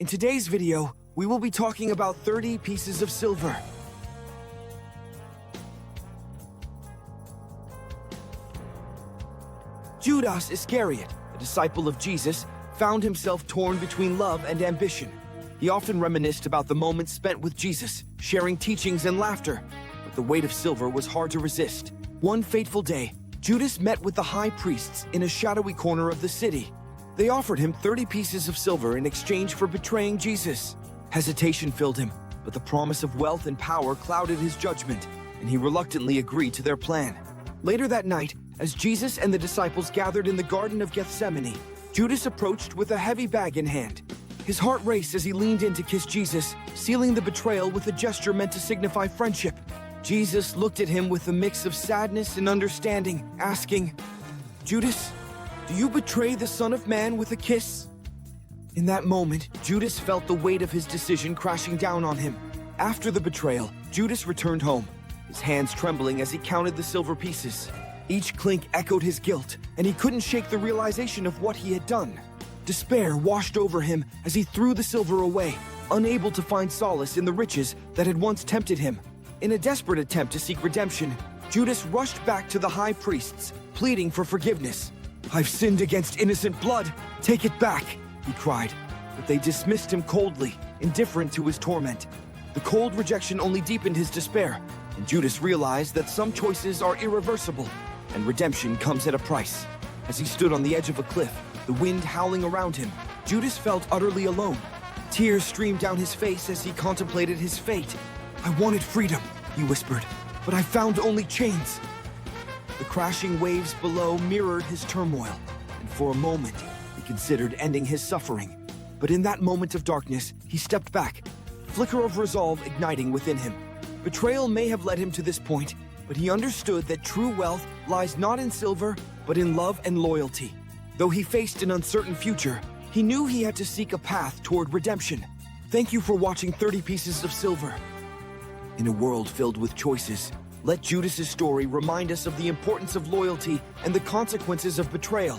In today's video, we will be talking about 30 pieces of silver. Judas Iscariot, a disciple of Jesus, found himself torn between love and ambition. He often reminisced about the moments spent with Jesus, sharing teachings and laughter, but the weight of silver was hard to resist. One fateful day, Judas met with the high priests in a shadowy corner of the city. They offered him 30 pieces of silver in exchange for betraying Jesus. Hesitation filled him, but the promise of wealth and power clouded his judgment, and he reluctantly agreed to their plan. Later that night, as Jesus and the disciples gathered in the Garden of Gethsemane, Judas approached with a heavy bag in hand. His heart raced as he leaned in to kiss Jesus, sealing the betrayal with a gesture meant to signify friendship. Jesus looked at him with a mix of sadness and understanding, asking, "Judas, do you betray the Son of Man with a kiss?" In that moment, Judas felt the weight of his decision crashing down on him. After the betrayal, Judas returned home, his hands trembling as he counted the silver pieces. Each clink echoed his guilt, and he couldn't shake the realization of what he had done. Despair washed over him as he threw the silver away, unable to find solace in the riches that had once tempted him. In a desperate attempt to seek redemption, Judas rushed back to the high priests, pleading for forgiveness. "I've sinned against innocent blood. Take it back," he cried. But they dismissed him coldly, indifferent to his torment. The cold rejection only deepened his despair, and Judas realized that some choices are irreversible, and redemption comes at a price. As he stood on the edge of a cliff, the wind howling around him, Judas felt utterly alone. Tears streamed down his face as he contemplated his fate. "I wanted freedom," he whispered, "but I found only chains." The crashing waves below mirrored his turmoil, and for a moment, he considered ending his suffering. But in that moment of darkness, he stepped back, a flicker of resolve igniting within him. Betrayal may have led him to this point, but he understood that true wealth lies not in silver, but in love and loyalty. Though he faced an uncertain future, he knew he had to seek a path toward redemption. Thank you for watching 30 Pieces of Silver. In a world filled with choices, let Judas's story remind us of the importance of loyalty and the consequences of betrayal.